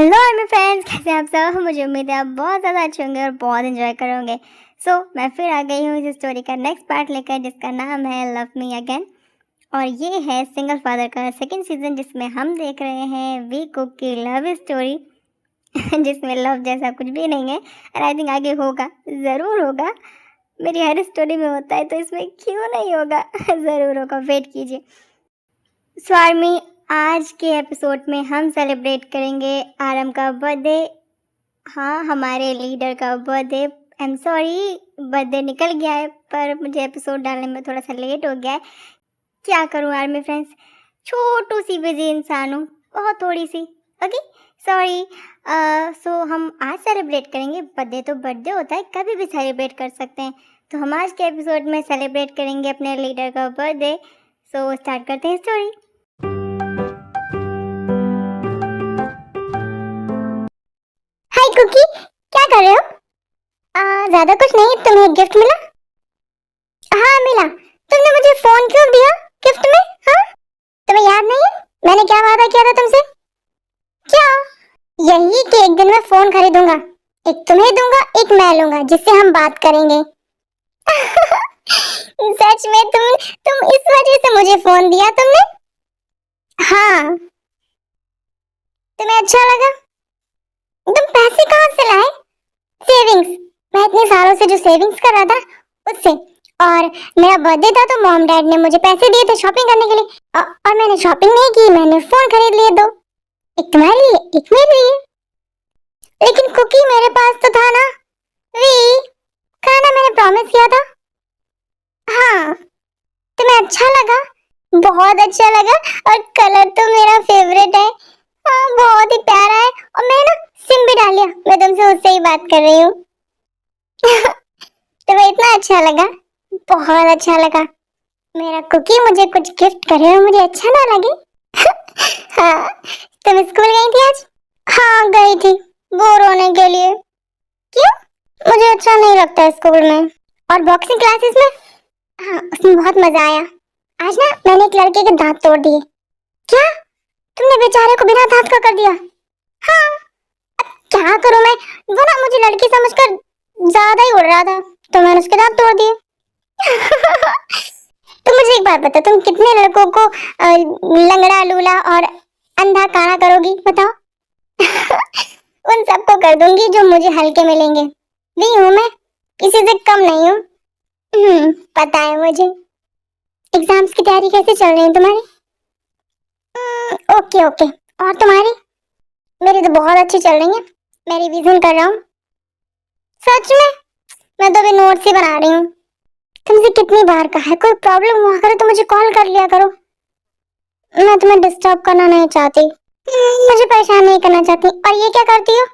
Hello army friends, कैसे आप सब। मुझे उम्मीद है आप बहुत ज़्यादा अच्छे होंगे और बहुत एंजॉय करोगे। मैं फिर आ गई हूँ इस स्टोरी का नेक्स्ट पार्ट लेकर, जिसका नाम है लव मी अगेन। और ये है सिंगल फादर का सेकंड सीजन, जिसमें हम देख रहे हैं वी कुक की लव स्टोरी जिसमें लव जैसा कुछ भी नहीं है। और आई थिंक आगे होगा, ज़रूर होगा। मेरी हर स्टोरी में होता है, तो इसमें क्यों नहीं होगा ज़रूर होगा, वेट कीजिए। आर्मी, आज के एपिसोड में हम सेलिब्रेट करेंगे आरम का बर्थडे। हाँ, हमारे लीडर का birthday. I am sorry, birthday निकल गया है, पर मुझे एपिसोड डालने में थोड़ा सा लेट हो गया है। क्या करूँ आर्मी फ्रेंड्स, छोटू सी बिजी इंसान हूँ, बहुत थोड़ी सी। Okay, sorry. हम आज सेलिब्रेट करेंगे बर्थडे। तो बर्थडे होता है, कभी भी सेलिब्रेट कर सकते हैं। तो हम आज के एपिसोड में सेलिब्रेट करेंगे अपने लीडर का बर्थडे। स्टार्ट करते हैं स्टोरी। हाय कुकी, क्या कर रहे हो? ज्यादा कुछ नहीं, तुम्हें गिफ्ट मिला? हाँ मिला। तुमने मुझे फोन क्यों दिया गिफ्ट में? हाँ, तुम्हें याद नहीं है मैंने क्या वादा किया था तुमसे? क्या? यही कि एक दिन मैं फोन खरीदूंगा, एक तुम्हें दूंगा, एक मैं लूंगा, जिससे हम बात करेंगे। सच में तुम इस वजह से मुझे फोन दिया तुमने? हाँ। तुम्हें अच्छा लगा? तुम पैसे कहाँ से लाए? सेविंग्स। मैं इतने सालों से जो सेविंग्स कर रहा था उससे। और मेरा बर्थडे था तो मॉम डैड ने मुझे पैसे दिए थे शॉपिंग करने के लिए। और मैंने शॉपिंग नहीं की, मैंने फोन खरीद लिए दो, एक तुम्हारे लिए एक मेरे लिए। लेकिन कुकी, मेरे पास तो था ना वी, खाना मैंने प्रॉमिस किया था। हाँ, तुम्हें अच्छा लगा? बहुत अच्छा लगा। और कलर तो मेरा फेवरेट है। हाँ, बहुत ही प्यारा है। और मैं ना सिम भी डाल लिया, मैं तुमसे उससे ही बात कर रही हूँ। तुम्हें इतना अच्छा लगा? बहुत अच्छा लगा। मेरा कुकी मुझे कुछ गिफ्ट करे और मुझे अच्छा ना लगे? हाँ, तुम स्कूल गई थी आज? हाँ गई थी, बोर होने के लिए। क्यों? मुझे अच्छा नहीं लगता स्कूल में। और बॉक्सिंग क्लासेस में? हाँ, उसमें बहुत मजा आया। आज ना मैंने एक लड़के के दांत तोड़ दिए। क्या? तुमने बेचारे को बिना दांत का कर दिया? हाँ। अब क्या करूं मैं, वो ना मुझे लड़की समझकर ज्यादा ही उड़ रहा था, तो मैंने उसके दांत तोड़ दिए। तो मुझे एक बात बता, तुम कितने लड़कों को लंगड़ा लूला और अंधा काना करोगी, बताओ? उन सबको कर दूंगी जो मुझे हल्के मिलेंगे। भी हूँ मैं, किसी से कम नहीं हूँ। पता है मुझे। एग्जाम्स की तैयारी कैसे चल रही है तुम्हारी? Okay okay. और तुम्हारी? मेरी तो बहुत अच्छी चल रही है, मैं रिवीजन कर रहा हूँ। सच में? मैं तो अभी नोट्स ही बना रही हूँ। तुमसे कितनी बार कहा है, कोई प्रॉब्लम हुआ करे तो मुझे कॉल कर लिया करो। मैं तुम्हें डिस्टर्ब करना नहीं चाहती, मुझे परेशान नहीं करना चाहती। और ये क्या करती हो?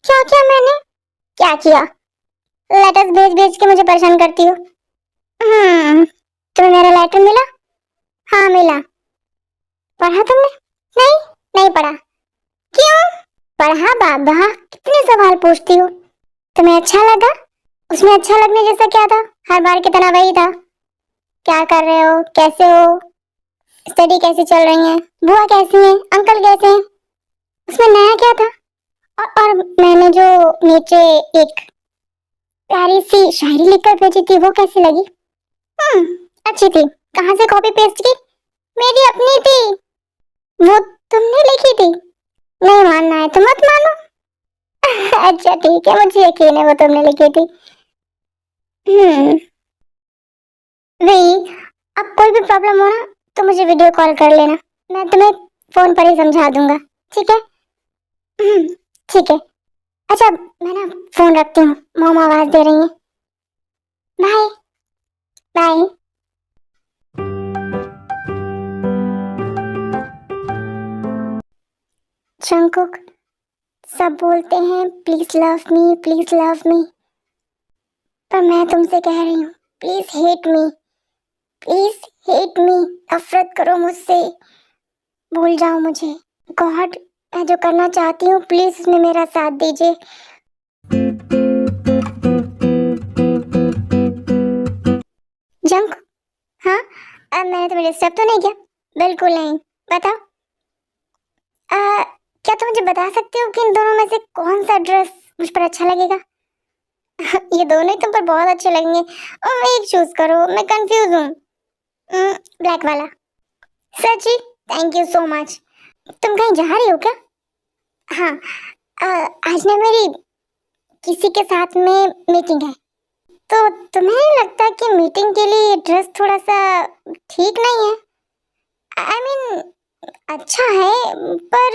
क्या किया मैंने? क्या किया? लेटर्स भेज भेज के मुझे परेशान करती हो। तुम्हें मेरा लेटर मिला? हाँ मिला। पढ़ा तुमने? नहीं, नहीं पढ़ा। क्यों? पढ़ा बाबा, कितने सवाल पूछती हो। तुम्हें अच्छा लगा? उसमें अच्छा लगने जैसा क्या था? हर बार की तरह वही था। क्या कर रहे हो, कैसे हो, स्टडी कैसी चल रही है, बुआ कैसी है, अंकल कैसे हैं? उसमें नया क्या था? और मैंने जो नीचे एक प्यारी सी शायरी लिखकर भेजी थी, वो कैसी लगी? अच्छी थी। कहाँ से कॉपी पेस्ट की? मेरी अपनी थी, वो तुमने लिखी थी। नहीं मानना है तो मत मानो। अच्छा ठीक है, मुझे यकीन है वो तुमने लिखी थी। वही, अब कोई भी प्रॉब्लम हो ना तो मुझे वीडियो कॉल कर लेना, मैं तुम्हें फोन पर ही समझा दूंगा, ठीक है? ठीक है। अच्छा, मैं ना फोन रखती हूँ, मॉम आवाज दे रही है। Bye bye. जंगकुक, सब बोलते हैं प्लीज लव मी, पर मैं तुमसे कह रही हूँ please hate me, please hate me. नफरत करो मुझसे, भूल जाओ मुझे। गॉड, मैं जो करना चाहती हूँ प्लीज उसमें मेरा साथ दीजिए। जंक, हाँ? अब मैंने तुम्हें डिस्टर्ब तो नहीं किया? बिल्कुल नहीं। बताओ, क्या तुम मुझे बता सकते हो कि इन दोनों में से कौन सा ड्रेस मुझ पर अच्छा लगेगा? ये दोनों ही तुम पर बहुत अच्छे लगेंगे। एक चूज करो, मैं कंफ्यूज हूँ। ब्लैक वाला। सची, थैंक यू सो मच। तुम कहीं जा रही हो क्या? हाँ, आज ना मेरी किसी के साथ में मीटिंग है, तो तुम्हें नहीं लगता कि मीटिंग के लिए ड्रेस थोड़ा सा ठीक नहीं है? आई मीन अच्छा है, पर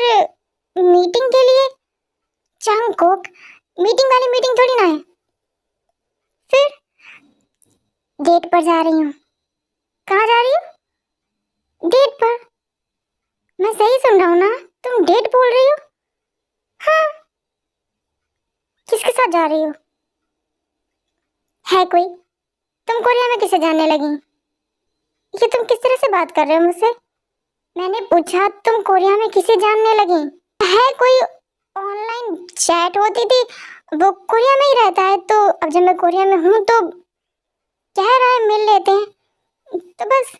मीटिंग के लिए जंगकुक, मीटिंग वाली मीटिंग थोड़ी ना है। फिर डेट पर जा रही हूँ। कहाँ जा रही हो? डेट पर। मैं सही सुन रहा हूँ ना? तुम डेट बोल रही हो? हाँ। किसके साथ जा रही हो? है कोई? तुम कोरिया में किसे जानने लगी? ये तुम किस तरह से बात कर रहे हो मुझसे? मैंने पूछा तुम कोरिया में किसे जानने लगी? है कोई? ऑनलाइन चैट होती थी, वो कोरिया में ही रहता है, तो अब जब मैं कोरिया में हूँ तो कह रहा है मिल लेते हैं, तो बस।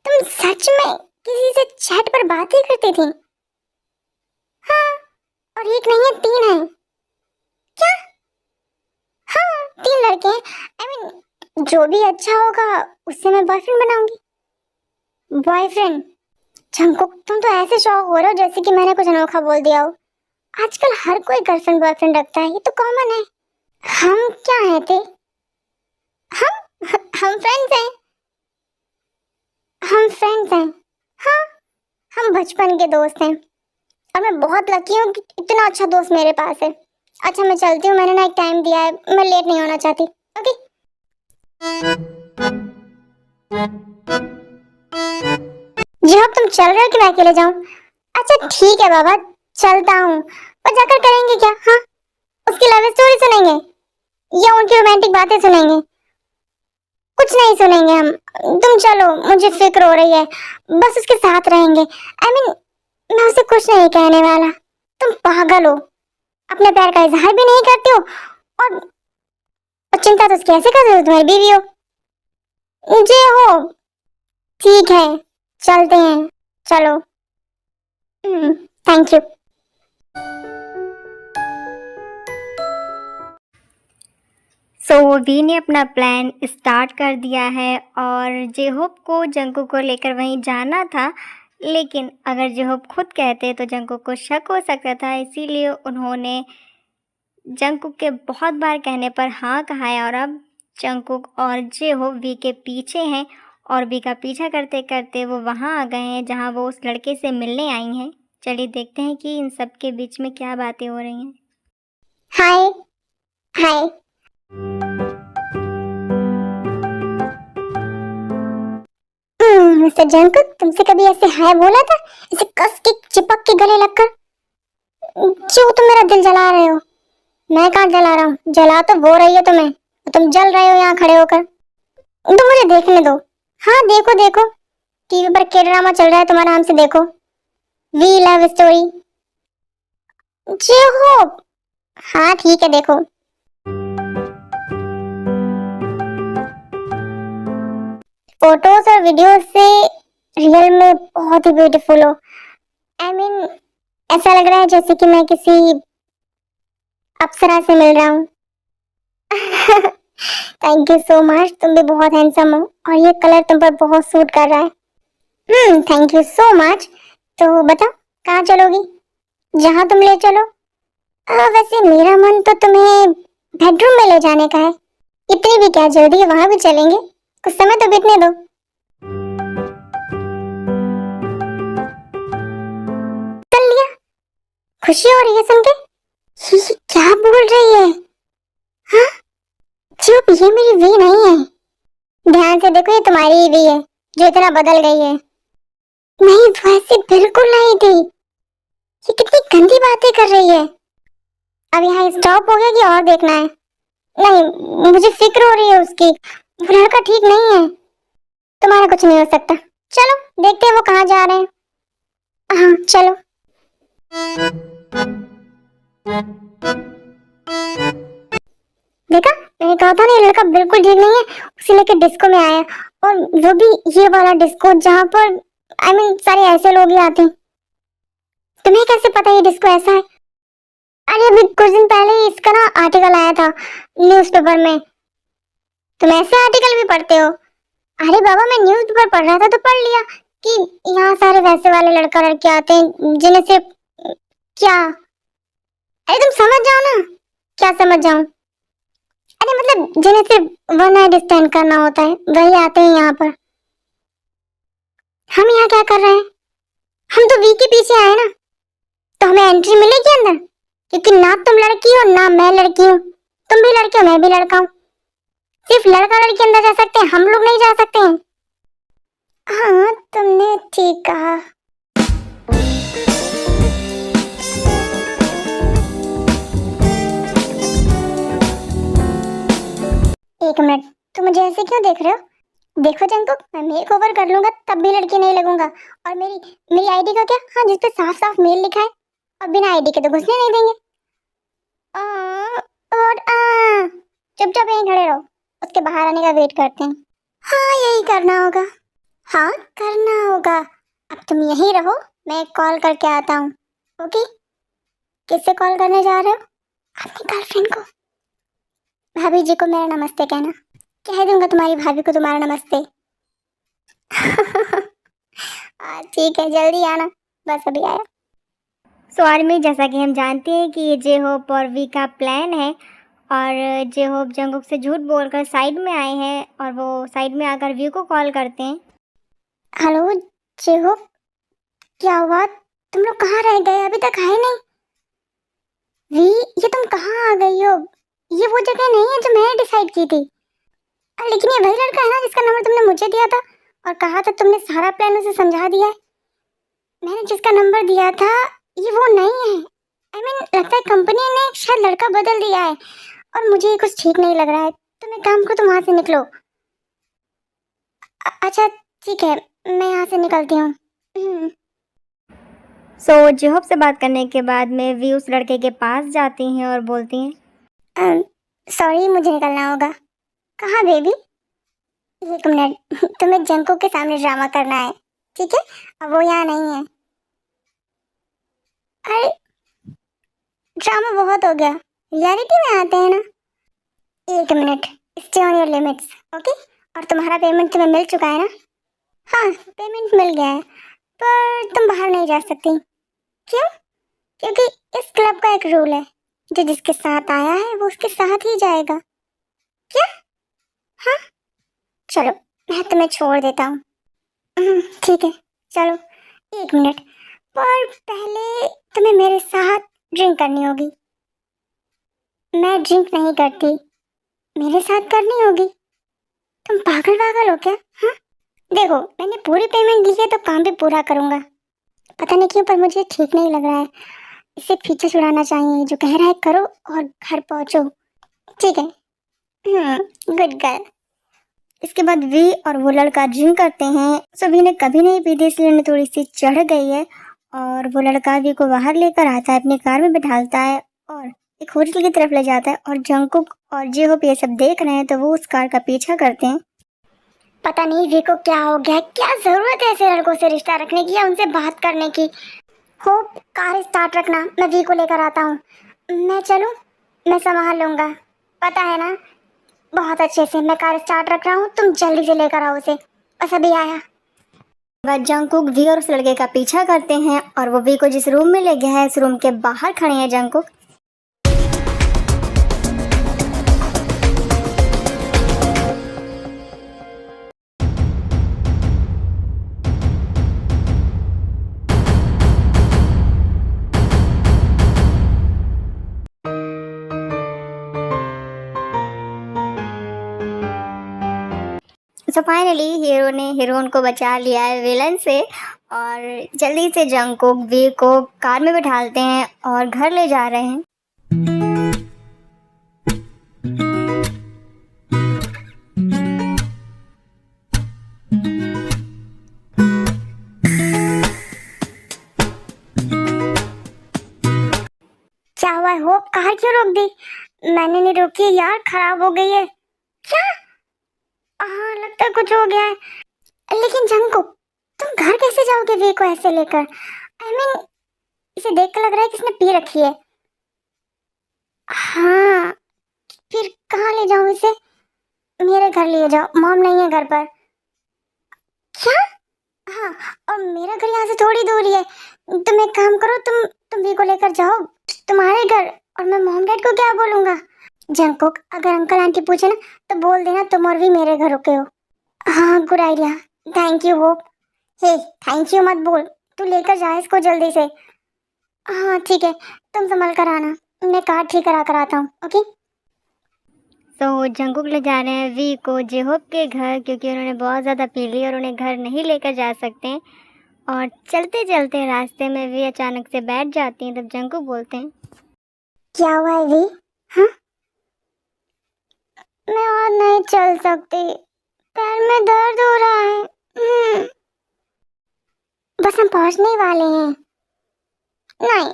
तुम सच में किसी से चैट पर बात ही करती थी? हाँ, और एक नहीं है, 3 है। क्या? हाँ, 3 लड़के हैं। आई मीन जो भी अच्छा होगा उससे मैं बॉयफ्रेंड बनाऊंगी। बॉयफ्रेंड? जंगकुक, तुम तो ऐसे शौक हो रहे हो जैसे कि मैंने कुछ अनोखा बोल दिया हो। आजकल हर कोई गर्लफ्रेंड बॉयफ्रेंड रखता है, ये तो कॉमन है। हम क्या हैं थे? हम फ्रेंड्स हैं। हम फ्रेंड्स हैं। हाँ, हम बचपन के दोस्त हैं, और मैं बहुत लकी हूँ कि इतना अच्छा दोस्त मेरे पास है। अच्छा, मैं चलती हूँ, मैंने ना एक टाइम दिया है, मैं लेट नहीं होना चाहती। ओके। जी अब तुम चल रहे हो कि मैं अकेले जाऊँ? अच्छा ठीक है बाबा, चलता हूँ। पर जाकर करेंगे क्या? हाँ, उसकी लव स्टोरी सुनेंगे या उनकी रोमांटिक बातें सुनेंगे? कुछ नहीं सुनेंगे हम। तुम चलो, मुझे फिक्र हो रही है। बस उसके साथ रहेंगे। आई मीन मैं उसे कुछ नहीं कहने वाला। तुम पागल हो, अपने प्यार का इजहार भी नहीं करते हो, और चिंता तो कैसे कर रहे हो? तुम्हारी बीवी हो। मुझे हो। ठीक है, चलते हैं, चलो। Thank you. वी ने अपना प्लान स्टार्ट कर दिया है और जेहोप को जंगकुक को लेकर वहीं जाना था, लेकिन अगर जेहोप खुद कहते तो जंगकुक को शक हो सकता था, इसीलिए उन्होंने जंगकुक के बहुत बार कहने पर हाँ कहा है। और अब जंगकुक और जेहोप वी के पीछे हैं और वी का पीछा करते करते वो वहाँ आ गए हैं जहाँ वो उस लड़के से मिलने आई हैं। चलिए देखते हैं कि इन सब के बीच में क्या बातें हो रही हैं। हाय। हाय। मिस्टर जंकुक, तुमसे कभी ऐसे हाय बोला था, इसे कस के चिपक के गले लगकर? क्यों तुम मेरा दिल जला रहे हो? मैं कहाँ जला रहा हूँ? जला तो वो रही है तुम्हें, तुम जल रहे हो यहाँ खड़े होकर। तुम मुझे देखने दो। हाँ देखो देखो, टीवी पर के ड्रामा चल रहा है तुम्हारे नाम से, देखो, वी लव स्टोरी। जे हो। हाँ ठीक है, देखो। फोटोज और वीडियोस से रियल में बहुत ही ब्यूटीफुल हो। आई मीन ऐसा लग रहा है जैसे कि मैं किसी अप्सरा से मिल रहा हूँ। थैंक यू सो मच, तुम भी बहुत हैंडसम हो और ये कलर तुम पर बहुत सूट कर रहा है। Thank you so much. तो बताओ, कहाँ चलोगी? जहाँ तुम ले चलो। वैसे मेरा मन तो तुम्हें बेडरूम में ले जाने का है। इतनी भी क्या जल्दी है, वहां भी चलेंगे, कुछ समय तो बीतने दो। चल लिया। खुशी हो रही है सुन के? ये क्या बोल रही है? हाँ, चुप, ये मेरी वी नहीं है। ध्यान से देखो, ये तुम्हारी ही वी है जो इतना बदल गई है। नहीं, वैसे बिल्कुल नहीं थी। ये कितनी गंदी बातें कर रही है। अब यहाँ स्टॉप हो गया कि और देखना है? नहीं, मुझे फिक्र हो रही है उसकी, वो लड़का ठीक नहीं है। तुम्हारा कुछ नहीं हो सकता। चलो देखते हैं वो कहाँ जा रहे हैं। हाँ चलो। देखा, मैंने कहा था ना ये लड़का बिल्कुल ठीक नहीं है, उसे लेकर डिस्को में आया, और वो भी ये वाला डिस्को जहाँ पर आई मीन सारे ऐसे लोग ही आते हैं। तुम्हें कैसे पता ये डिस्को ऐसा है? अरे अभी कुछ दिन पहले ही इसका ना आर्टिकल आया था न्यूज़पेपर में। तुम ऐसे आर्टिकल भी पढ़ते हो? अरे बाबा, मैं न्यूज़पेपर पढ़ रहा था तो पढ़ लिया कि यहाँ सारे वैसे वाले लड़का लड़के आते हैं जिन्हें सिर्फ क्या, अरे तुम समझ जाओ ना। क्या समझ जाऊं? अरे मतलब जिन्हें सिर्फ वन नाइट स्टैंड करना होता है वही आते हैं यहाँ पर। हम यहाँ क्या कर रहे हैं? हम तो वी के पीछे आए ना, तो हमें एंट्री मिलेगी अंदर, क्योंकि ना तुम लड़की हो ना मैं लड़की हूँ। तुम भी लड़के हो मैं भी लड़का हूँ। सिर्फ लड़का लड़की अंदर जा सकते हैं, हम लोग नहीं जा सकते हैं। हाँ तुमने ठीक कहा। एक मिनट, तुम मुझे ऐसे क्यों देख रहे हो? देखो जंकुक, मैं मेक ओवर कर लूंगा तब भी लड़की नहीं लगूंगा। और मेरी मेरी आईडी का क्या? हाँ, जिस पे साफ साफ मेल लिखा है, और बिना आईडी के तो घुसने नहीं देंगे। आ, और चुपचाप यहीं खड़े रहो, उसके बाहर आने का वेट करते हैं। हाँ यही करना होगा। हाँ करना होगा। अब तुम यहीं रहो, मैं कॉल करके आता हूँ। ओके? किससे कॉल करने जा रहे हो? अपनी गर्लफ्रेंड को। भाभी जी को मेरा नमस्ते कहना। कह दूंगा तुम्हारी भाभी को तुम्हारा नमस्ते। ठीक है, जल्दी आना। बस अभी आया। सो आर्मी, जैसा कि हम जानते हैं कि ये जे होप और वी का प्लान है, और जे होप जंगकुक से झूठ बोलकर साइड में आए हैं और वो साइड में आकर वी को कॉल करते हैं। हेलो जेहो, क्या हुआ? तुम लोग कहाँ रह गए? अभी तक आए नहीं। वी, ये तुम कहाँ आ गई हो? ये वो जगह नहीं है जो मैंने डिसाइड की थी। लेकिन ये वही लड़का है ना जिसका नंबर तुमने मुझे दिया था और कहा था तुमने सारा प्लान उसे समझा दिया है। मैंने जिसका नंबर दिया था ये वो नहीं है। आई मीन लगता है कंपनी ने शायद लड़का बदल दिया है और मुझे ये कुछ ठीक नहीं लग रहा है। तुम एक काम करो, तुम वहाँ से निकलो। अच्छा ठीक है, मैं यहाँ से निकलती हूँ। सो जेहोप से बात करने के बाद में वी उस लड़के के पास जाती हैं और बोलती हैं, सॉरी मुझे निकलना होगा। कहाँ बेबी? एक मिनट, तुम्हें जंकुक के सामने ड्रामा करना है, ठीक है? अब वो यहाँ नहीं है। अरे ड्रामा बहुत हो गया, रियलिटी में आते हैं ना। एक minute, stay on your limits, okay? और तुम्हारा पेमेंट तुम्हें मिल चुका है ना? हाँ पेमेंट मिल गया है, पर तुम बाहर नहीं जा सकती। क्यों? क्योंकि इस क्लब का एक रूल है, जो जिसके साथ आया है वो उसके साथ ही जाएगा। क्या? हाँ चलो, मैं तुम्हें छोड़ देता हूँ। ठीक है चलो। एक मिनट, पर पहले तुम्हें मेरे साथ ड्रिंक करनी होगी। मैं ड्रिंक नहीं करती, मेरे साथ करनी होगी। तुम पागल पागल हो क्या? हाँ देखो, मैंने पूरी पेमेंट दी है तो काम भी पूरा करूँगा। पता नहीं क्यों पर मुझे ठीक नहीं लग रहा है। इसे पीछे छुड़ाना चाहिए, जो कह रहा है करो और घर पहुँचो। ठीक है, गुड गर्ल। इसके बाद वी और वो लड़का ड्रिंक करते हैं। सो वी ने कभी नहीं पी थी, इसलिए उन्हें थोड़ी सी चढ़ गई है, और वो लड़का वी को बाहर लेकर आता है, अपनी कार में बिठाता है और एक होटल की तरफ ले जाता है। और जंकुक और जेहोप ये सब देख रहे हैं तो वो उस कार का पीछा करते हैं। पता नहीं वी को क्या हो गया, क्या जरूरत है ऐसे लड़कों से रिश्ता रखने की या उनसे बात करने की। होप कार स्टार्ट रखना, मैं वी को लेकर आता हूँ। मैं चलूँ? मैं संभाल लूँगा, पता है ना। बहुत अच्छे से, मैं कार स्टार्ट रख रहा हूँ, तुम जल्दी से लेकर आओ उसे। बस अभी आया। बाद जंकुक वी और उस लड़के का पीछा करते हैं और वो वी को जिस रूम में ले गया है उस रूम के बाहर खड़े हैं जंकुक। सो फाइनली हीरो ने हीरोइन को बचा लिया है विलन से, और जल्दी से जंकुक वी को कार में बिठाते हैं और घर ले जा रहे हैं। क्या हुआ है होप, कार क्यों रोक दी? मैंने नहीं रोकी यार, खराब हो गई है। क्या? हाँ लगता है कुछ हो गया है। लेकिन जंकुक, तुम घर कैसे जाओगे वी को ऐसे लेकर? आई मीन इसे देख कर लग रहा है कि इसने पी रखी है। हाँ, फिर कहाँ ले जाऊं इसे? मेरे घर ले जाओ, मॉम नहीं है घर पर। क्या? हाँ, और मेरा घर यहाँ से थोड़ी दूर ही है। तुम एक काम करो, तुम भी को लेकर जाओ तुम्हारे घर, और मैं मॉम डैड को क्या बोलूंगा? जंकुक, अगर अंकल आंटी पूछे ना तो बोल देना तुम और भी मेरे घर रुके हो। हाँ, good idea. Thank you Hope. Hey, thank you मत बोल, तू लेकर जा इसको जल्दी से। हाँ ठीक है, तुम संभल कर आना, मैं कार ठीक करा कर आता हूँ। ओके। तो जंकुक ले जा रहे हैं वी को जेहोप के घर, क्योंकि उन्होंने बहुत ज़्यादा पी ली और उन्हें घर नहीं लेकर जा सकते हैं। और चलते चलते रास्ते में वी अचानक से बैठ जाती हैं। तब जंकुक बोलते हैं, क्या हुआ है वी? हाँ, मैं और नहीं चल सकती, पैर में दर्द हो रहा है। बस हम पहुंचने ही वाले हैं। नहीं,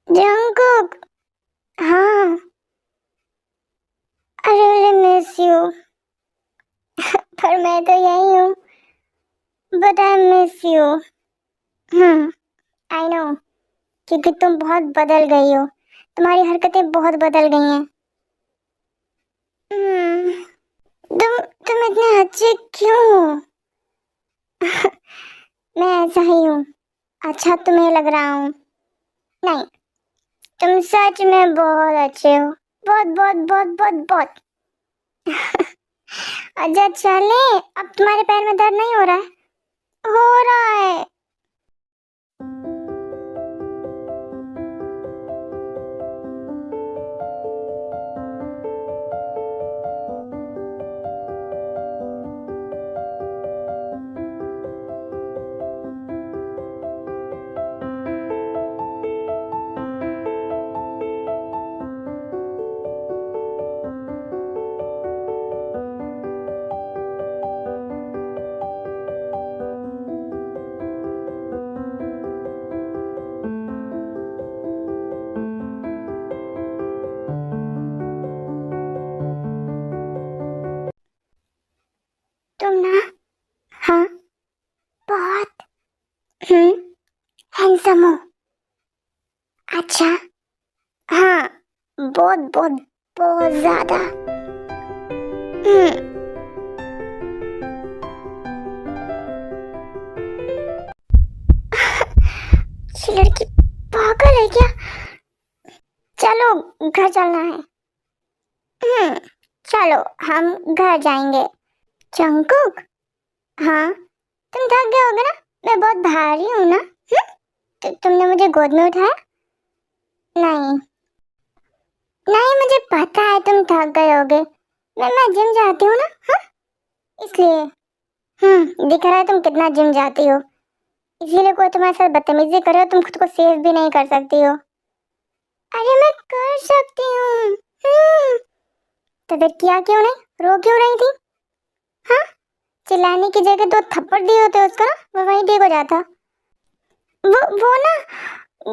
जंकुक। हाँ, आई रियली मिस यू। पर मैं तो यही हूँ, but I miss you. I know, क्योंकि तुम बहुत बदल गई हो, तुम्हारी हरकतें बहुत बदल गई हैं। हम्म, तुम इतने अच्छे क्यों हो? मैं ऐसा ही हूँ, अच्छा तुम्हें लग रहा हूँ। नहीं, तुम सच में बहुत अच्छे हो, बहुत बहुत बहुत बहुत बहुत। अच्छा चले, अब तुम्हारे पैर में दर्द नहीं हो रहा है? हो रहा है। तुम ना, हाँ, बहुत हैंडसम हो। अच्छा, हाँ, बहुत बहुत बहुत ज्यादा। हम्म, ये लड़की पागल है क्या? चलो घर चलना है। हम्म, चलो हम घर जाएंगे। जंकुक, हाँ, तुम थक गए होगे ना, मैं बहुत भारी हूँ ना। तुमने मुझे गोद में उठाया? नहीं, नहीं, मुझे पता है तुम थक गए होगे। मैं जिम जाती हूँ ना, हाँ, इसलिए। दिख रहा है तुम कितना जिम जाती हो, इसीलिए कोई तुम्हारे साथ बदतमीजी करे और तुम खुद को सेव भी नहीं कर सकती हो। अरे मैं कर सकती हूँ। तो फिर किया क्यों नहीं, रो क्यों रही थी? हाँ, चिल्लाने की जगह दो थप्पड़ दिए होते उसको ना, वो वहीं ठीक हो जाता। वो ना,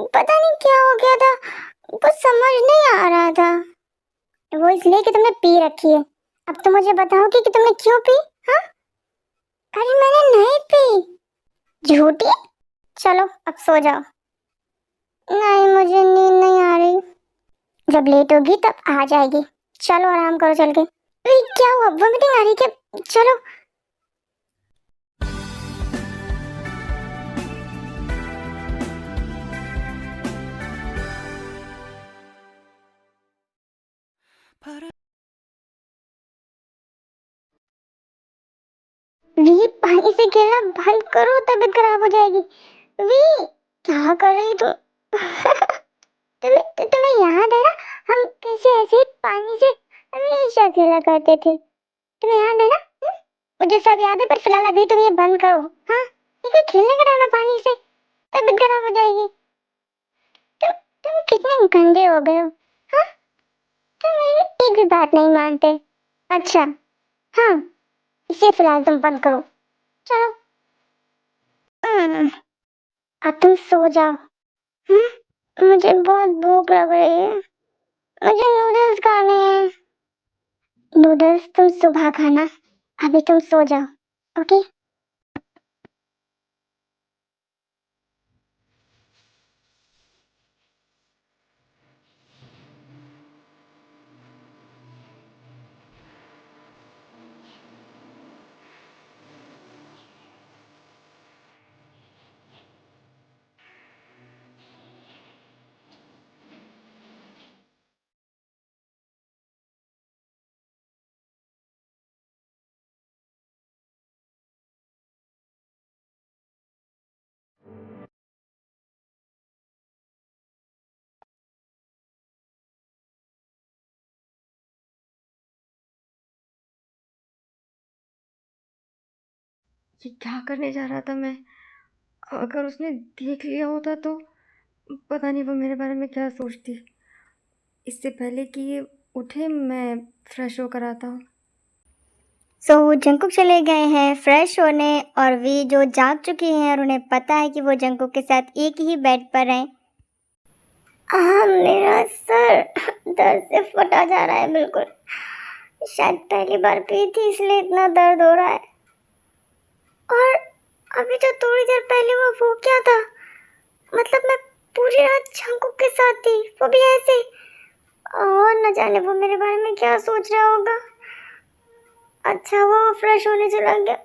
पता नहीं क्या हो गया था, कुछ समझ नहीं आ रहा था। वो इसलिए कि तुमने पी रखी है। अब तो मुझे बताओ कि तुमने क्यों पी? हाँ, अरे मैंने नहीं पी। झूठी। चलो अब सो जाओ। नहीं, मुझे नींद नहीं आ रही। जब लेट होगी तब आ जाएगी। चलो आराम करो चल के। क्या हुआ, वोमिटिंग आ रही क्या? चलो। वी, पानी से खेलना बंद करो, तबीयत खराब हो जाएगी। वी, क्या कर रही तुम? तुम्हें याद है ना, हम कैसे ऐसे पानी से हमेशा खेला करते थे? तुम्हें याद है ना? मुझे सब याद है, पर फिलहाल अभी तुम ये बंद करो। हाँ, ये खेलने का टाइम है पानी से, तबीयत खराब हो जाएगी। तुम कितने गंदे हो गए हो। हाँ, तुम मेरी एक भी बात नहीं मानते। अच्छा, हाँ, इसे फिलहाल तुम बंद करो। चलो। हम्म, अब तुम सो जाओ। मुझे बहुत भूख लग रही है, मुझे नूडल्स खाने हैं। नूडल्स तुम सुबह खाना, अभी तुम सो जाओ। ओके। ये क्या करने जा रहा था मैं? अगर उसने देख लिया होता तो पता नहीं वो मेरे बारे में क्या सोचती। इससे पहले कि ये उठे मैं फ्रेश होकर आता हूँ। सो जंकुक चले गए हैं फ्रेश होने और वी जो जाग चुकी हैं और उन्हें पता है कि वो जंकुक के साथ एक ही बेड पर हैं। मेरा सर दर्द से फटा जा रहा है बिल्कुल। शायद पहली बार पी थी इसलिए इतना दर्द हो रहा है। और अभी तो थोड़ी देर पहले वो क्या था? मतलब मैं पूरी रात जंकुक के साथ थी, वो भी ऐसे। और न जाने वो मेरे बारे में क्या सोच रहा होगा। अच्छा वो फ्रेश होने चला गया।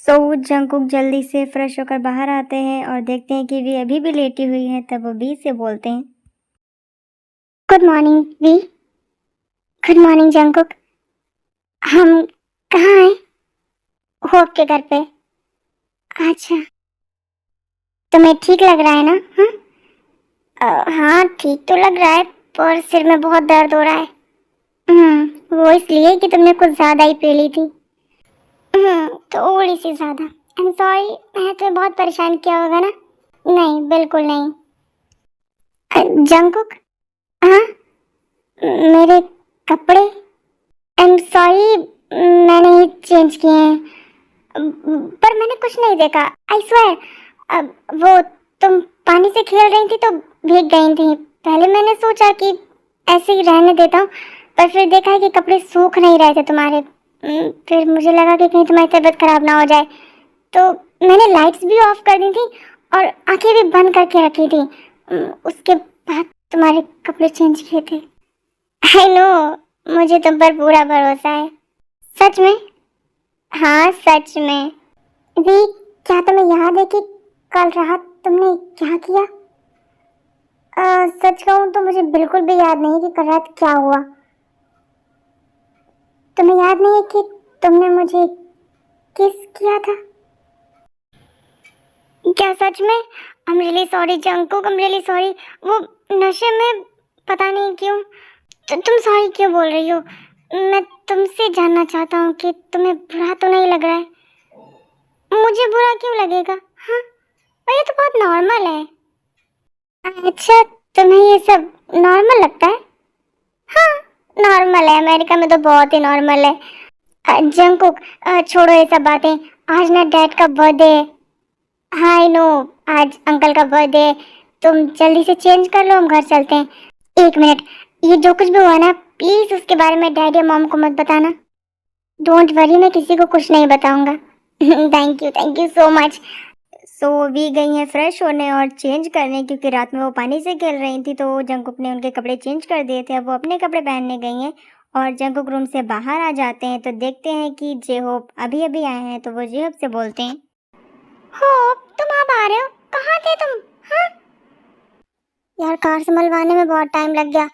सो जंकुक जल्दी से फ्रेश होकर बाहर आते हैं और देखते हैं कि वी अभी भी लेटी हुई है। तब वो वी से बोलते हैं, good morning V. Good morning Jungkook. हम कहाँ हैं? हो आपके घर पे। अच्छा तुम्हें ठीक लग रहा है ना? हाँ ठीक तो लग रहा है, पर सिर में बहुत दर्द हो रहा है। वो इसलिए कि तुमने कुछ ज्यादा ही पी ली थी। थोड़ी सी ज्यादा। आई एम सॉरी, मैंने तुम्हें बहुत परेशान किया होगा ना? नहीं बिल्कुल नहीं। जंकुक, हाँ मेरे कपड़े। आई एम सॉरी, मैंने ही चेंज किए हैं। पर मैंने कुछ नहीं देखा, आई स्वेयर। वो तुम पानी से खेल रही थी तो भीग गई थी। पहले मैंने सोचा कि ऐसे ही रहने देता हूँ, पर फिर देखा है कि कपड़े सूख नहीं रहे थे तुम्हारे। फिर मुझे लगा कि कहीं तुम्हारी तबीयत खराब ना हो जाए, तो मैंने लाइट्स भी ऑफ कर दी थी और आंखें भी बंद करके रखी थी। उसके बाद तुम्हारे कपड़े चेंज किए थे। आई नो, मुझे तुम पर पूरा भरोसा है। सच में? हाँ सच में। वी, क्या तुम्हें याद है कि कल रात तुमने क्या किया? सच कहूँ तो मुझे बिल्कुल भी याद नहीं कि कल रात क्या हुआ। तुम्हें याद नहीं है कि तुमने मुझे किस किया था? क्या सच में? I am really sorry Jungkook, I am really sorry. वो नशे में पता नहीं क्यों। तुम सॉरी क्यों बोल रही हो? मैं तुमसे जानना चाहता हूँ कि तुम्हें बुरा तो नहीं लग रहा है? मुझे बुरा क्यों लगेगा? हाँ, और ये तो बहुत नॉर्मल है। अच्छा, तुम्हें ये सब नॉर्मल लगता है? हाँ नॉर्मल है, अमेरिका में तो बहुत ही नॉर्मल है। जंकुक, छोड़ो ये सब बातें। आज ना डैड का बर्थडे है। हाँ आई नो, आज अंकल का बर्थडे है। तुम जल्दी से चेंज कर लो, हम घर चलते हैं। एक मिनट, ये जो कुछ भी हुआ ना प्लीज उसके बारे में डैडी या मॉम को मत बताना। डोंट वरी, मैं किसी को कुछ नहीं बताऊंगा। Thank you so much. सो वी गई हैं फ्रेश होने और चेंज करने, क्योंकि रात में वो पानी से खेल रही थी तो जंकुक ने उनके कपड़े चेंज कर दिए थे। अब वो अपने कपड़े पहनने गई हैं और जंकुक रूम से बाहर आ जाते हैं तो देखते हैं कि जेहोप अभी अभी आए हैं। तो वो जेहोप से बोलते हैं, होप तुम अब आ रहे हो? कहाँ थे तुम? हाँ यार, कार संभलवाने में बहुत टाइम लग गया,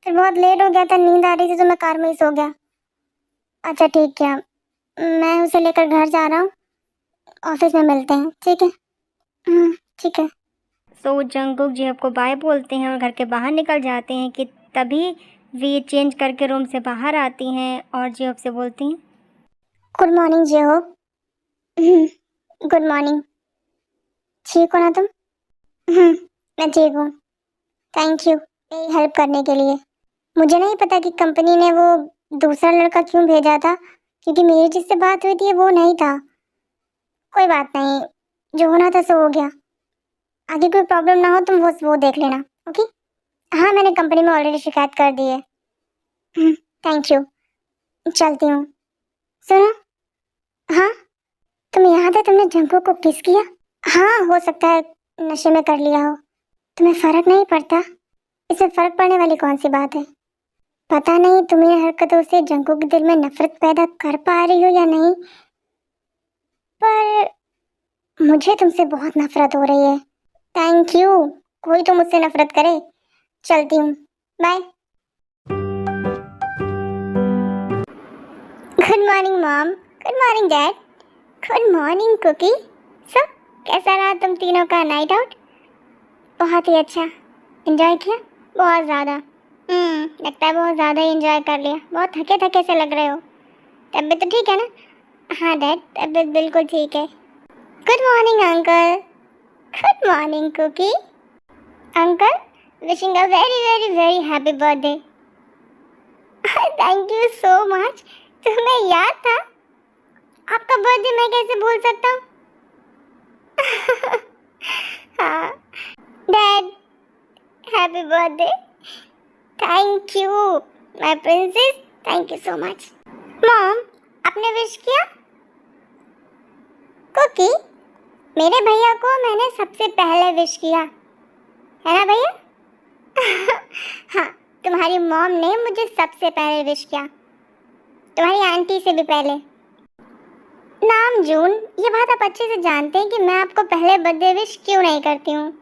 फिर बहुत लेट हो गया था, नींद आ रही थी तो मैं कार में ही सो गया। अच्छा ठीक है, मैं उसे लेकर घर जा रहा हूँ, ऑफिस में मिलते हैं, ठीक है? ठीक है। सो जंकुक जेहोप को बाय बोलते हैं और घर के बाहर निकल जाते हैं कि तभी वी चेंज करके रूम से बाहर आती हैं और जेहोप से बोलती हैं, गुड मॉर्निंग जेहो। Good morning. ठीक हो ना तुम? मैं ठीक हूँ, थैंक यू मेरी हेल्प करने के लिए। मुझे नहीं पता कि कंपनी ने वो दूसरा लड़का क्यों भेजा था, क्योंकि मेरी जिससे बात हुई थी वो नहीं था। कोई बात नहीं, जो होना था सो हो गया। आगे कोई प्रॉब्लम ना हो तुम वो देख लेना, ओके? हाँ मैंने कंपनी में ऑलरेडी शिकायत कर दी है। थैंक यू, चलती हूँ। सुनो, हाँ तुम्हें याद है तुमने जंकू को किस किया? हाँ हो सकता है नशे में कर लिया हो, तुम्हें फर्क नहीं पड़ता? इससे फर्क पड़ने वाली कौन सी बात है? पता नहीं तुम्हारी हरकतों से जंकू के दिल में नफरत पैदा कर पा रही हो या नहीं, पर मुझे तुमसे बहुत नफरत हो रही है। थैंक यू, कोई तो मुझसे नफरत करे। चलती हूँ, bye. Good morning mom, good morning dad, good morning Cookie. सब कैसा रहा तुम तीनों का नाइट आउट? बहुत ही अच्छा। एंजॉय किया? बहुत ज़्यादा। लगता है बहुत ज़्यादा ही एंजॉय कर लिया। बहुत थके थके से लग रहे हो। तबीयत तो ठीक है ना? हाँ डैड, तबीयत बिल्कुल ठीक है। Good morning uncle. Good morning Cookie. Uncle, wishing a very very very happy birthday. Thank you so much. तुम्हें याद था? आपका बर्थडे मैं कैसे भूल सकता हूँ? हाँ dad, happy birthday. Thank you my princess, thank you so much. Mom, आपने विश किया? कुकी, मेरे भैया को मैंने सबसे पहले विश किया, है ना भैया? हाँ, तुम्हारी मॉम ने मुझे सबसे पहले विश किया, तुम्हारी आंटी से भी पहले। नाम जून, ये बात आप अच्छे से जानते हैं कि मैं आपको पहले बर्थडे विश क्यों नहीं करती हूँ।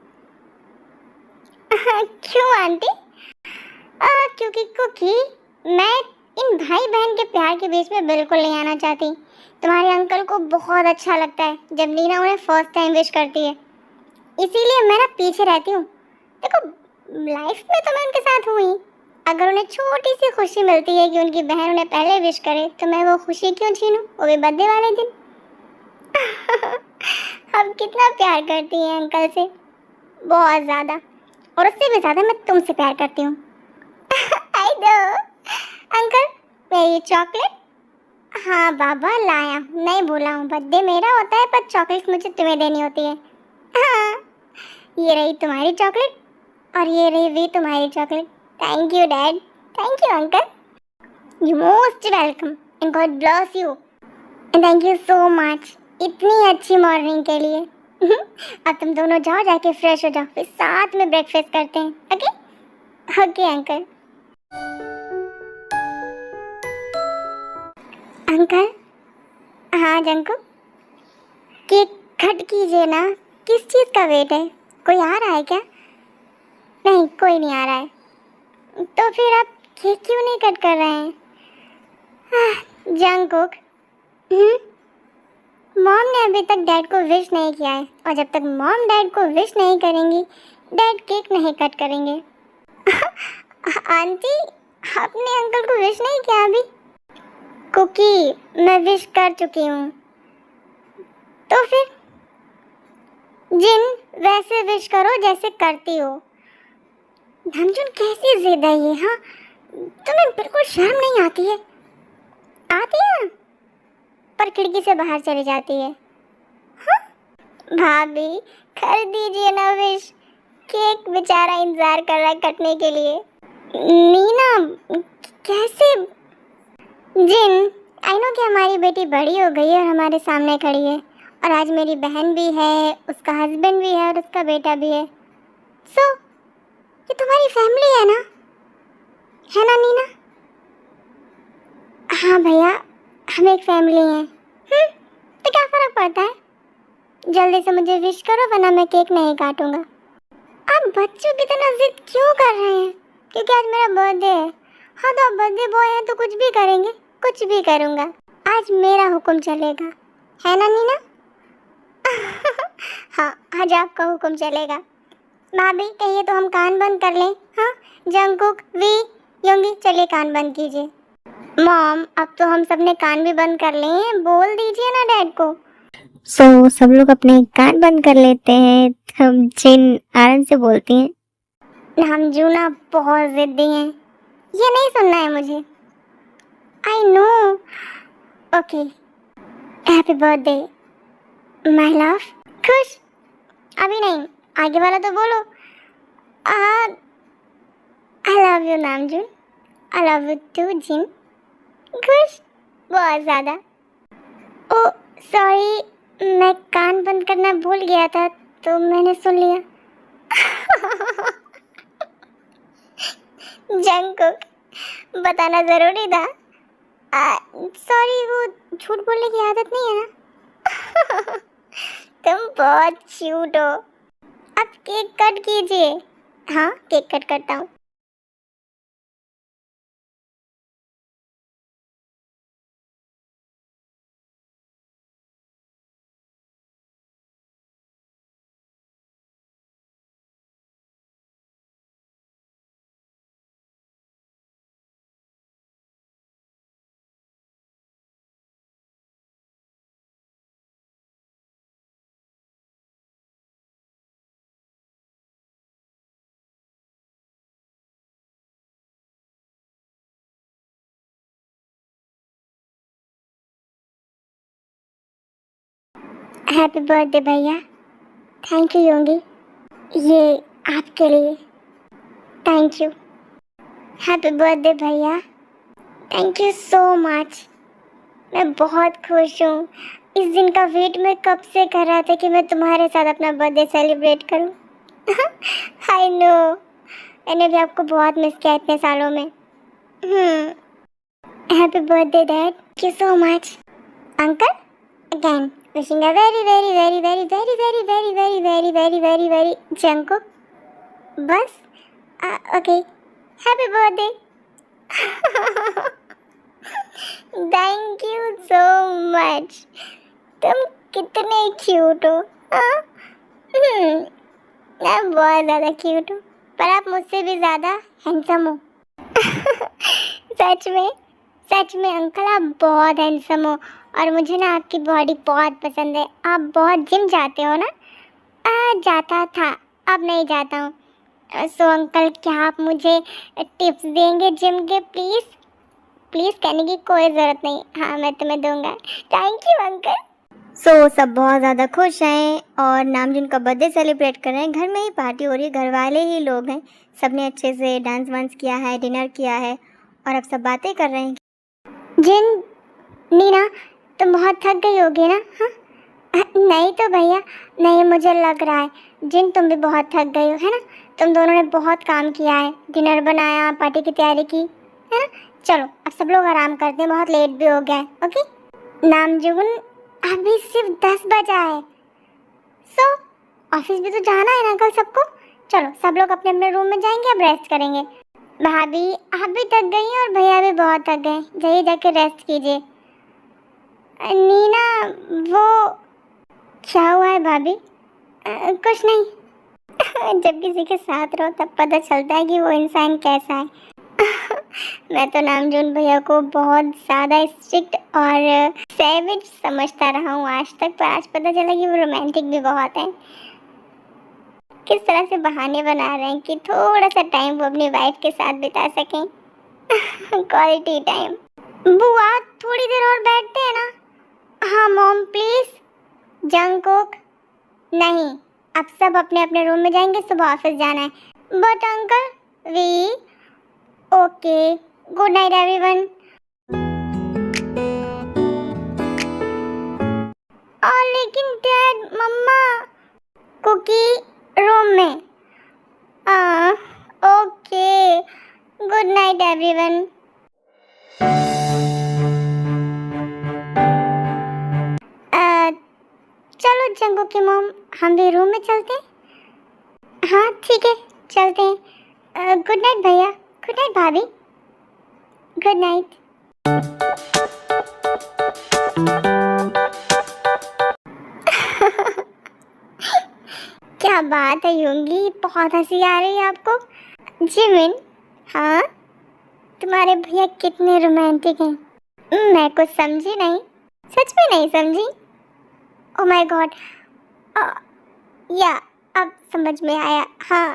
क्यों आंटी? क्योंकि कुकी, मैं इन भाई बहन के प्यार के बीच में बिल्कुल नहीं आना चाहती। तुम्हारे अंकल को बहुत अच्छा लगता है जब नीना उन्हें फर्स्ट टाइम विश करती है, इसीलिए मैं ना पीछे रहती हूँ। देखो, लाइफ में तो मैं उनके साथ हूँ ही, अगर उन्हें छोटी सी खुशी मिलती है कि उनकी बहन उन्हें पहले विश करे तो मैं वो खुशी क्यों छीनूं, वो भी बर्थडे वाले दिन। हम कितना प्यार करती हैं अंकल से, बहुत ज़्यादा, और उससे भी ज़्यादा मैं तुमसे प्यार करती हूँ। आई दो अंकल, मेरी चॉकलेट। हाँ बाबा, लाया, नहीं भूला हूँ, बर्थडे मेरा होता है पर चॉकलेट मुझे तुम्हें देनी होती है। हाँ, ये रही तुम्हारी चॉकलेट और ये रही भी तुम्हारी chocolate. Thank you dad, thank you uncle, you most welcome and God bless you and thank you so much इतनी अच्छी मॉर्निंग के लिए। अब तुम दोनों जाओ, जाके फ्रेश हो जाओ, फिर साथ में ब्रेकफास्ट करते हैं। Okay okay uncle. अंकल, हाँ जंको, केक कट कीजिए ना। किस चीज़ का वेट है? कोई आ रहा है क्या? नहीं, कोई नहीं आ रहा है। तो फिर आप केक क्यों नहीं कट कर रहे हैं? जंकुक, मॉम ने अभी तक डैड को विश नहीं किया है, और जब तक मॉम डैड को विश नहीं करेंगी, डैड केक नहीं कट करेंगे। आंटी, आपने अंकल को विश नहीं किया अभी? कुकी, मैं विश कर चुकी हूँ। तो फिर जिन, वैसे विश करो जैसे करती हो। धमजुन, कैसी जिद है ये? हाँ, तुम्हें बिल्कुल शर्म नहीं आती है? आती है ना, पर खिड़की से बाहर चली जाती है। हाँ? भाभी, कर दीजिए ना विश, केक बेचारा इंतजार कर रहा है कटने के लिए। नीना, कैसे? जिन, आई नो कि हमारी बेटी बड़ी हो गई है और हमारे सामने खड़ी है, और आज मेरी बहन भी है, उसका हस्बैंड भी है और उसका बेटा भी है। सो ये तुम्हारी फैमिली है ना नीना? हाँ भैया, हम एक फैमिली हैं। तो क्या फर्क पड़ता है? जल्दी से मुझे विश करो वरना मैं केक नहीं काटूंगा। आप बच्चों की तरह जिद क्यों कर रहे हैं? क्योंकि आज मेरा बर्थडे है। हाँ, तो आप बर्थडे बॉय हैं तो कुछ भी करेंगे, कुछ भी करूंगा। आज मेरा हुक्म चलेगा, है ना नीना? हाँ, आज आपका हुक्म चलेगा। भाभी, कहिए तो हम कान बंद कर लें? हाँ, जंकुक, वी, योंगी, चलिए कान बंद कीजिए। मॉम, अब तो हम सबने कान भी बंद कर लिए हैं, बोल दीजिए ना डैड को। सब लोग अपने कान बंद कर लेते हैं। हम जिन आराम से बोलती हैं। हम जूना बहुत जिद्दी हैं, ये नहीं सुनना है मुझे। I know. Okay, happy birthday my love. खुश? अभी नहीं, आगे वाला तो बोलो। I love you Namjoon, I love you too Jin. खुश? बहुत ज़्यादा। ओ सॉरी, मैं कान बंद करना भूल गया था तो मैंने सुन लिया। जंकुक, बताना ज़रूरी था। सॉरी, वो झूठ बोलने की आदत नहीं है ना। तुम बहुत क्यूट हो। अब केक कट कीजिए। हाँ, केक कट करता हूँ। हैप्पी बर्थडे भैया। थैंक यू योंगी, ये आपके लिए। Thank you. हैप्पी बर्थडे भैया। Thank you so much. मैं बहुत खुश हूँ। इस दिन का वेट मैं कब से कर रहा था कि मैं तुम्हारे साथ अपना बर्थडे सेलिब्रेट करूँ। आई नो, मैंने भी आपको बहुत मिस किया इतने सालों में। Happy birthday dad. Thank you so much uncle. Again wishing a very very very very very very very very very very very very Jungkook. बस okay, happy birthday. Thank you so much. तुम कितने cute हो। हाँ? मैं बहुत ज़्यादा cute हूँ, पर आप मुझसे भी ज़्यादा हैंडसम हो। सच में अंकल आप बहुत हैंडसम हो, और मुझे ना आपकी बॉडी बहुत पसंद है। आप बहुत जिम जाते हो ना? जाता था, अब नहीं जाता हूँ। सो अंकल, क्या आप मुझे टिप्स देंगे जिम के? प्लीज़ प्लीज़, कहने की कोई ज़रूरत नहीं। हाँ, मैं तुम्हें दूंगा। Thank you uncle. सो सब बहुत ज़्यादा खुश हैं और नामजुन का बर्थडे सेलिब्रेट कर रहे हैं। घर में ही पार्टी हो रही है, घर वाले ही लोग हैं। सबने अच्छे से डांस वांस किया है, डिनर किया है और अब सब बातें कर रहे हैं। जिन नीना, तुम बहुत थक गई होगी ना? हाँ? नहीं तो भैया, नहीं, मुझे लग रहा है जिन तुम भी बहुत थक गई हो, है ना? तुम दोनों ने बहुत काम किया है, डिनर बनाया, पार्टी की तैयारी की, है ना? चलो अब सब लोग आराम करते हैं, बहुत लेट भी हो गया है। ओके नामजुन, अभी सिर्फ 10 बजा है। सो ऑफिस भी तो जाना है ना कल सबको। चलो सब लोग अपने अपने रूम में जाएंगे, अब रेस्ट करेंगे। भाभी आप भी थक गई हैं और भैया भी बहुत थक गए, जाइए जाके रेस्ट कीजिए। नीना, वो क्या हुआ है भाभी? कुछ नहीं। जब किसी के साथ रहो तब पता चलता है कि वो इंसान कैसा है। मैं तो नामजून भैया को बहुत ज़्यादा स्ट्रिक्ट और सैविज समझता रहा हूँ आज तक, पर आज पता चला कि वो रोमांटिक भी बहुत है। किस तरह से बहाने बना रहे हैं कि थोड़ा सा टाइम वो अपनी वाइफ के साथ बिता सकें। Quality time. बुआ थोड़ी देर और बैठते हैं ना? हाँ मॉम प्लीज। जंगकुक, नहीं, अब सब अपने अपने रूम में जाएंगे, सुबह ऑफिस जाना है। बट अंकल, वी ओके, गुड नाइट एवरीवन। और लेकिन डैड, मम्मा, कुकी रूम में। Okay, good night everyone. चलो जंगू की मॉम, हम भी रूम में चलते हैं। हाँ ठीक है, चलते हैं। गुड नाइट भैया। गुड नाइट भाभी। Good night. क्या बात है योंगी, बहुत हंसी आ रही है आपको। जिमिन, हाँ, तुम्हारे भैया कितने रोमांटिक हैं। मैं कुछ समझी नहीं, सच में नहीं समझी। ओह माय गॉड, या अब समझ में आया। हाँ,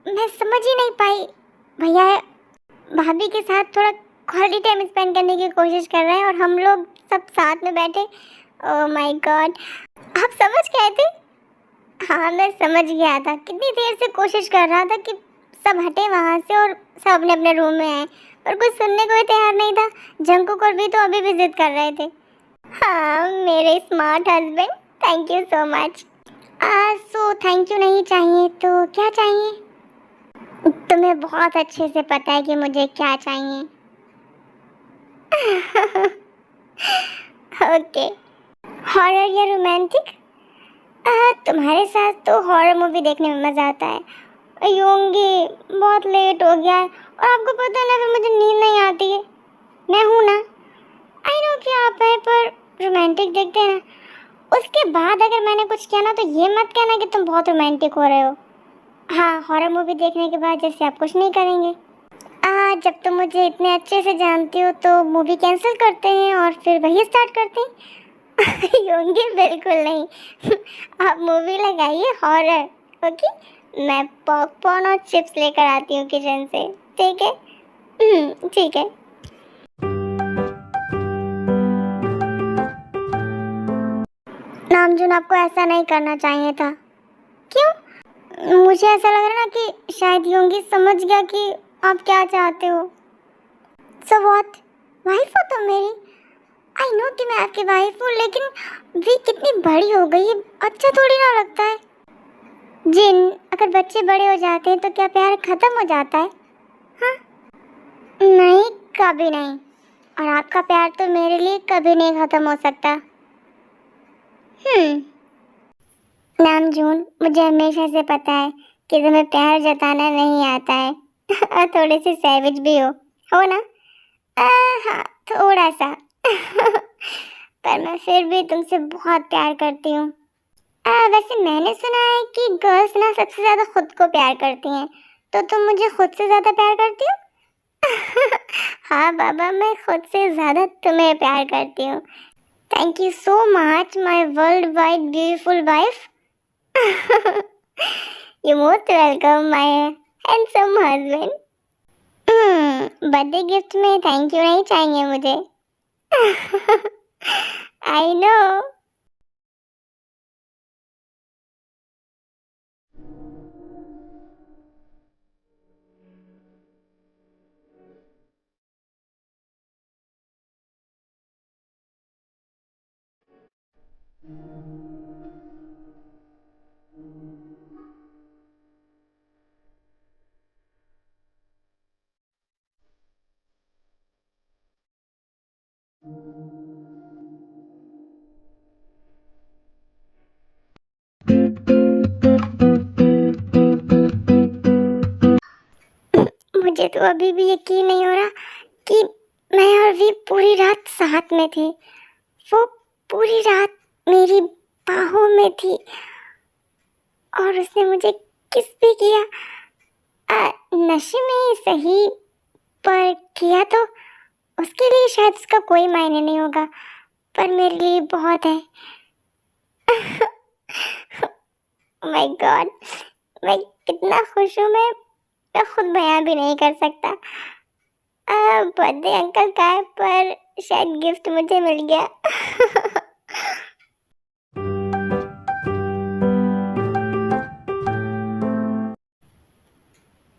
मैं समझ ही नहीं पाई। भैया भाभी के साथ थोड़ा क्वालिटी टाइम स्पेंड करने की कोशिश कर रहे हैं और हम लोग सब साथ में बैठे। ओह माय गॉड, आप समझ गए थे? हाँ मैं समझ गया था, कितनी देर से कोशिश कर रहा था कि सब हटे वहाँ से और सब अपने अपने रूम में आए, पर कुछ सुनने को ही तैयार नहीं था। जंकुक और भी तो अभी भी जिद कर रहे थे। हाँ मेरे smart husband, thank you so much. So thank you नहीं चाहिए तो क्या चाहिए? तुम्हें बहुत अच्छे से पता है कि मुझे क्या चाहिए। ओके, हॉरर या रोमांटिक? तुम्हारे साथ तो हॉरर मूवी देखने में मज़ा आता है। योंगी बहुत लेट हो गया है और आपको पता है ना फिर मुझे नींद नहीं आती है। मैं हूँ ना, आई नो कि आप हैं, पर रोमांटिक देखते हैं ना, उसके बाद अगर मैंने कुछ किया ना तो ये मत कहना कि तुम बहुत रोमांटिक हो रहे हो। हाँ, हॉरर मूवी देखने के बाद जैसे आप कुछ नहीं करेंगे। जब तुम मुझे इतने अच्छे से जानती हो तो मूवी कैंसिल करते हैं और फिर वही स्टार्ट करते हैं। योंगी बिल्कुल नहीं। आप मूवी लगाइए हॉरर, ओके? मैं पॉपकॉर्न और चिप्स लेकर आती हूँ किचन से, ठीक है? ठीक है। नामजून, आपको ऐसा नहीं करना चाहिए था। क्यों? मुझे ऐसा लग रहा है ना कि शायद योंगी समझ गया कि आप क्या चाहते हो। So what? वाइफ हो तुम मेरी। आई नो कि मैं आपकी वाइफ हूँ, लेकिन वी कितनी बड़ी हो गई है, अच्छा थोड़ी ना लगता है। जिन, अगर बच्चे बड़े हो जाते हैं तो क्या प्यार खत्म हो जाता है? हाँ? नहीं, कभी नहीं। और आपका प्यार तो मेरे लिए कभी नहीं खत्म हो सकता। नामजून, मुझे हमेशा से पता है कि तुम्हें प्यार जताना नहीं आता है और थोड़ी सी सैविज भी हो ना? हाँ, थोड़ा सा पर मैं फिर भी तुमसे बहुत प्यार करती हूँ। वैसे मैंने सुना है कि गर्ल्स ना सबसे ज़्यादा खुद को प्यार करती हैं, तो तुम मुझे खुद से ज़्यादा प्यार करती हो? हाँ बाबा, मैं खुद से ज़्यादा तुम्हें प्यार करती हूँ। Thank you so much my world wide beautiful wife. You most welcome my handsome husband. Birthday gift में थैंक यू नहीं चाहिए मुझे। I no. मुझे तो अभी भी यकीन नहीं हो रहा कि मैं और वी पूरी रात साथ में थे। वो पूरी रात मेरी बाहों में थी और उसने मुझे किस भी किया। नशे में ही सही, पर किया तो उसके लिए शायद उसका कोई मायने नहीं होगा, पर मेरे लिए बहुत है। माय गॉड, मैं कितना खुश हूँ। मैं खुद बयां भी नहीं कर सकता। बर्थडे अंकल का है, पर शायद गिफ्ट मुझे मिल गया।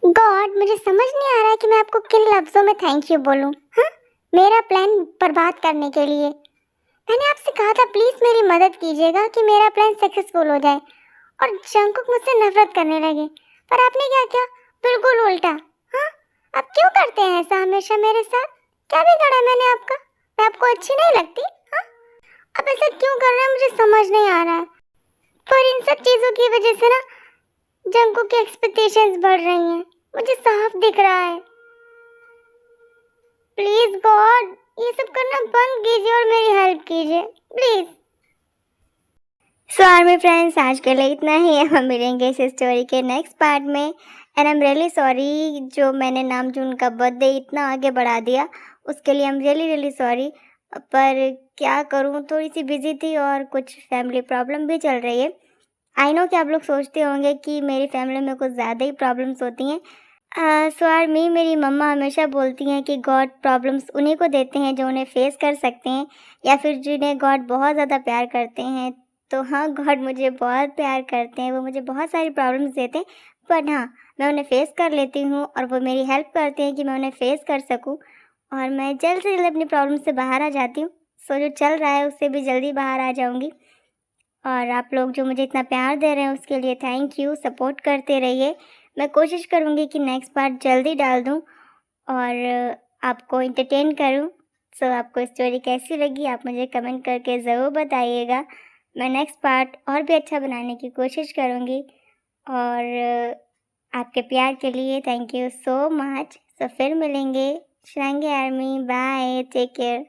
गॉड, मुझे समझ नहीं आ रहा है कि मैं आपको किन लफ्ज़ों में थैंक यू बोलूं। हाँ, मेरा प्लान बर्बाद करने के लिए। मैंने आपसे कहा था प्लीज़ मेरी मदद कीजिएगा कि मेरा प्लान सक्सेसफुल हो जाए और जंकुक मुझसे नफरत करने लगे, पर आपने क्या किया? बिल्कुल उल्टा। हाँ, आप क्यों करते हैं ऐसा हमेशा मेरे साथ? क्या बिगाड़ा मैंने आपका? मैं आपको अच्छी नहीं लगती? हाँ, आप ऐसा क्यों कर रहे हैं मुझे समझ नहीं आ रहा है। पर इन सब चीज़ों की वजह से ना जंकुक की एक्सपेक्टेशंस बढ़ रही हैं, मुझे साफ दिख रहा है। प्लीज गॉड, ये सब करना बंद कीजिए और मेरी हेल्प कीजिए प्लीज। सो आर्मी फ्रेंड्स, आज के लिए इतना ही। हम मिलेंगे इस स्टोरी के नेक्स्ट पार्ट में। And I am really sorry जो मैंने नामजून का बर्थडे इतना आगे बढ़ा दिया, उसके लिए I am really really sorry. पर क्या करूँ, थोड़ी सी बिजी थी और कुछ फैमिली प्रॉब्लम भी चल रही है। आई नो कि आप लोग सोचते होंगे कि मेरी फैमिली में कुछ ज़्यादा ही प्रॉब्लम्स होती हैं। सो आर्मी, मेरी मम्मा हमेशा बोलती हैं कि गॉड प्रॉब्लम्स उन्हीं को देते हैं जो उन्हें फेस कर सकते हैं, या फिर जिन्हें गॉड बहुत ज़्यादा प्यार करते हैं। तो हाँ, गॉड मुझे बहुत प्यार करते हैं, वो मुझे बहुत सारी प्रॉब्लम्स देते हैं, बट हाँ, मैं उन्हें फेस कर लेती हूँ और वो मेरी हेल्प करते हैं कि मैं उन्हें फेस कर सकूँ और मैं जल्द से जल्द अपनी प्रॉब्लम से बाहर आ जाती हूँ। सो जो चल रहा है उससे भी जल्दी बाहर आ जाऊँगी। और आप लोग जो मुझे इतना प्यार दे रहे हैं उसके लिए थैंक यू। सपोर्ट करते रहिए। मैं कोशिश करूँगी कि नेक्स्ट पार्ट जल्दी डाल दूँ और आपको एंटरटेन करूँ। सो आपको स्टोरी कैसी लगी आप मुझे कमेंट करके ज़रूर बताइएगा। मैं नेक्स्ट पार्ट और भी अच्छा बनाने की कोशिश करूँगी। और आपके प्यार के लिए thank you so much. So फिर मिलेंगे। Shivangi army, bye, take care.